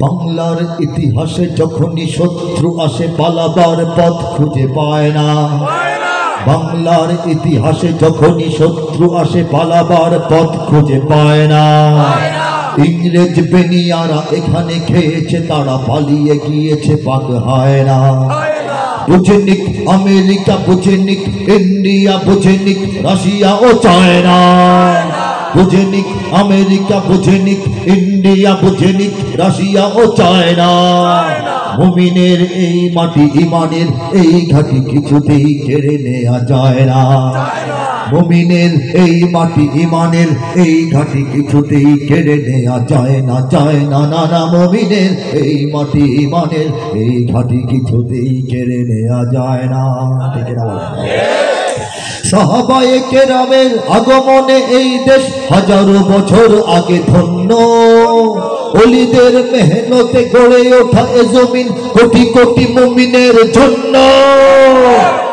বাংলার ইতিহাসে যখনই শত্রু আসে পালাবার পথ খুঁজে পায় না। বাংলার ইতিহাসে যখনই শত্রু আসে পালাবার পথ খুঁজে পায় না। ইংরেজ বেনিয়ারা এখানে খেয়েছে, তারা পালিয়ে গিয়েছে, পাক হয় না। বুঝেনিক আমেরিকা, বুঝেনিক ইন্ডিয়া, বুঝেনিক রাশিয়া ও চায়না। বুঝেনিক আমেরিকা, বুঝেনিক ইন্ডিয়া, বুঝেনিক রাশিয়া ও চায়না। মুমিনের এই মাটি ইমানের এই ঘাটি কিছুতেই কেড়ে নেওয়া যায় না। মুমিনের এই মাটি ইমানের এই ঘাটি কিছুতেই কেড়ে নেওয়া যায় না, যায় না, না না। মুমিনের এই মাটি ইমানের এই ঘাটি কিছুতেই কেড়ে নেওয়া যায় না। ঠিক না বলেন? সাহাবায়ে কেরামের আগমনে এই দেশ হাজারো বছর আগে ধন্য। ওলিদের মেহনতে গড়ে ওঠা এ জমিন কোটি কোটি মুমিনের জন্য,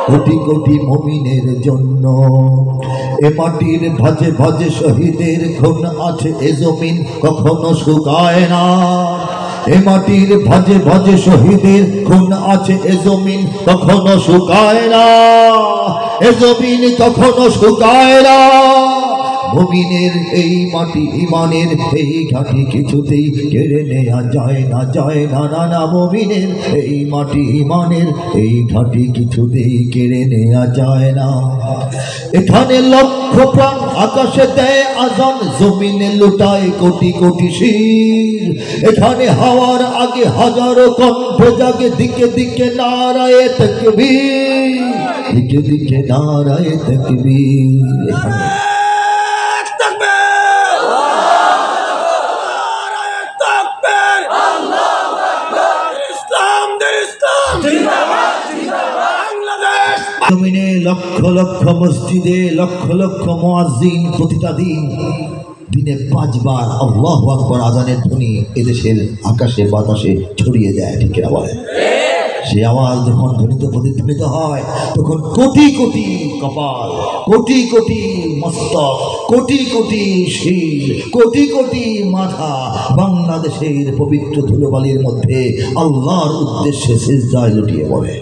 কোটি কোটি মুমিনের জন্য। এ মাটির ভাজে ভাজে শহীদের খুন আছে, এ জমিন কখনো শুকায় না। এ মাটির ভাজে ভাজে শহীদের খুন আছে, এ জমিন কখনো শুকায় না। এ জমিন কখনো শুকায় না। মুমিনের এই মাটি ইমানের এই ঘাটি কিছুতেই কেড়ে নেওয়া যায় না, যায় না, না না। মুমিনের এই মাটি ইমানের এই ঘাটি কিছুতেই কেড়ে নেওয়া যায় না। এখানে লক্ষ প্রাণ আকাশে দেয় আজান, জমিনে লুটায় কোটি কোটি শির। এখানে হাওয়ার আগে হাজারো কণ্ঠ জাগে, দিকে দিকে নারায়ে তাকবীর, দিকে দিকে নারায়ে তাকবীর। জমিনে লক্ষ লক্ষ মসজিদে লক্ষ লক্ষ মুয়াজ্জিন প্রতিটা দিন দিনে 5 বার আল্লাহু আকবার আযানের ধ্বনি এদেশের আকাশে বাতাসে ছড়িয়ে দেয়। ঠিক না বলেন? সেই আওয়াজ যখন ধ্বনিত প্রতিধ্বনিত হয়, তখন কোটি কোটি কপাল, কোটি কোটি মস্তক, কোটি কোটি শির, কোটি কোটি মাথা বাংলাদেশের পবিত্র ধুলোবালির মধ্যে আল্লাহর উদ্দেশ্যে সিজদায় লুটিয়ে পড়ে।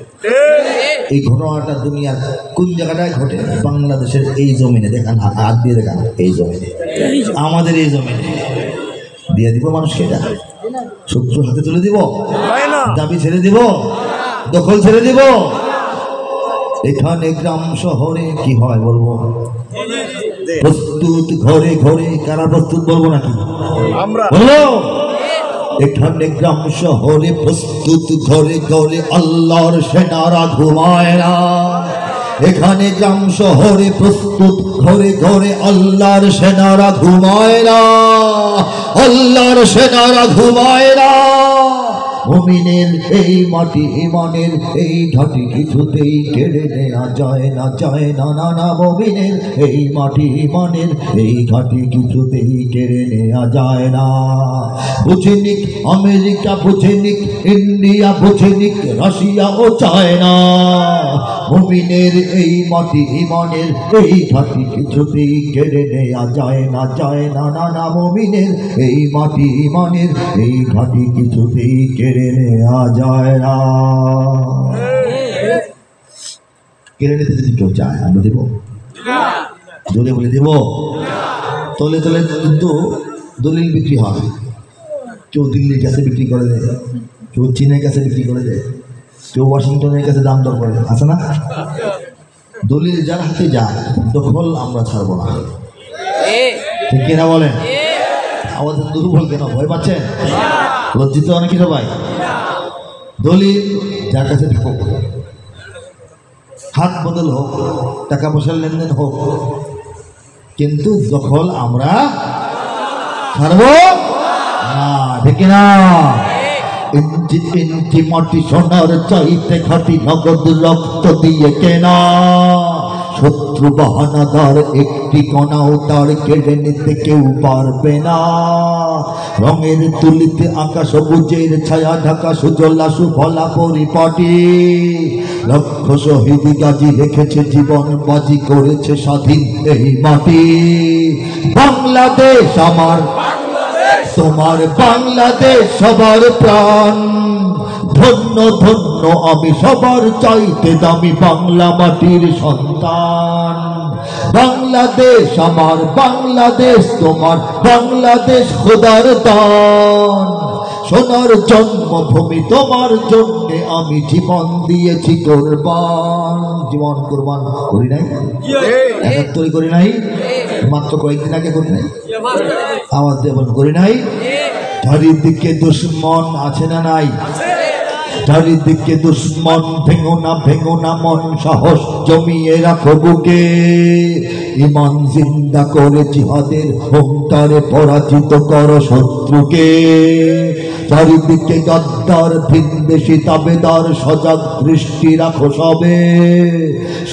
এই ঘটনাটা দুনিয়ার কোন জায়গাটায় ঘটে? বাংলাদেশের এই জমিনে। দেখান, হাত দিয়ে দেখান, এই জমিনে, আমাদের এই জমিনে। দিয়ে দিব মানুষকে? এটা শত্রু হাতে তুলে দিব? দাবি ছেড়ে দিব? দখল ছেড়ে দিব? এখানে গ্রাম শহরে কি হয় বলবো? প্রস্তুত ঘরে ঘরে। কারা প্রস্তুত বলবো নাকি? বলো। এখানে গ্রাম শহরে প্রস্তুত ঘরে ঘরে, আল্লাহর সেনারা ঘুমায় না। এখানে গ্রাম শহরে প্রস্তুত ঘরে ঘরে, আল্লাহর সেনারা ঘুমায় না, আল্লাহর সেনারা ঘুমায় না। মুমিনের এই মাটি ইমানের এই ঘাটি কিছুতেই কেড়ে নেওয়া যায় না, যায় না, না না। মুমিনের এই মাটি ইমানের এই ঘাটি কিছুতেই কেড়ে নেওয়া যায় না। বুঝেনিক আমেরিকা, বুঝেনিক ইন্ডিয়া, বুঝেনিক রাশিয়া ও চায়না। মুমিনের এই মাটি ইমানের এই ঘাটি কিছুতেই কেড়ে নেওয়া যায় না, যায় না, না না। মুমিনের এই মাটি ইমানের এই ঘাটি কিছুতেই কেড়ে নেওয়া যায় না। কেড়ে নিতে যদি কেউ চায়, আমরা দেব? জোরে বলে দেব? তলে তলে কিন্তু দলিল বিক্রি হয়। কেউ দিল্লির কাছে বিক্রি করে দেয়, কেউ চীনের কাছে বিক্রি করে দেয়, কেউ ওয়াশিংটনের কাছে দাম দর করে, আছে না? দলিল যার হাতে যায়, দখল আমরা ছাড়বো না। ঠিক কিনা বলেন? আওয়াজ দুর্বল কেন? ভয় পাচ্ছেন? লজ্জিত অনেকে সবাই? দলিল যার কাছে থাকুক, হাত বদল হোক, টাকা পয়সার লেনদেন হোক, কিন্তু দখল আমরা ছাড়বো না। ঠিক না? ইঞ্চি ইঞ্চি মাটি সোনার চাইতে খাটি, নগদ রক্ত দিয়ে কেনা। শত্রু বাহানাদার একটি কণাও তার কেড়ে নিতে কেউ পারবে না। রঙের তুলিতে আঁকা সবুজের ছায়া ঢাকা সুজলা সুফলা পরিপাটি। লক্ষ শহীদ গাজী রেখেছে জীবন বাজি, করেছে স্বাধীন এই মাটি। বাংলাদেশ আমার, বাংলাদেশ তোমার বাংলাদেশ সবার প্রাণ, ধন্য ধন্য আমি সবার চাইতে দামি বাংলা মাটির সন্তান। বাংলাদেশ আমার বাংলাদেশ তোমার বাংলাদেশ খোদার দান, সোনার জন্মভূমি তোমার জন্য আমি জীবন দিয়েছি কোরবান। জীবন কোরবান করি নাই, ৭১ করি নাই, মাত্র কয়েকদিন আগে করি নাই, আওয়াজ দিয়ে বলুন করি নাই। চারিদিকে দুশ্মন আছে না নাই? চারিদিকে দুশ্মন, ভেঙো না মন, সাহস জমিয়ে রাখো বুকে, ইমান জিন্দা করে জিহাদের হুঙ্কারে পরাজিত করো শত্রুকে। চারিদিকে গদ্দার ভিনদেশি তাবেদার, সজাগ দৃষ্টি রাখো সবে,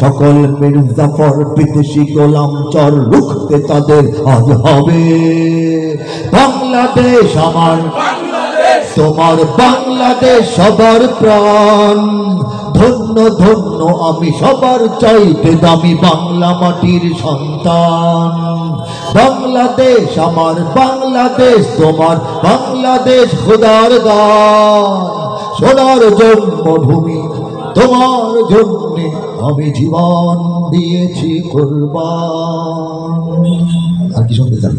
সকল মির্জাফর বিদেশি গোলাম চর রুখতে তাদের আজ হবে। বাংলাদেশ আমার তোমার বাংলাদেশ সবার প্রাণ, ধন্য ধন্য আমি সবার চাইতে দামি বাংলা মাটির সন্তান। বাংলাদেশ আমার বাংলাদেশ তোমার বাংলাদেশ খোদার দান, সোনার জন্মভূমি তোমার জন্য আমি জীবন দিয়েছি কোরবান। আর কি শুনতে চান?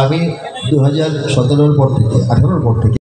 আমি 2017 পর থেকে 18 পর থেকে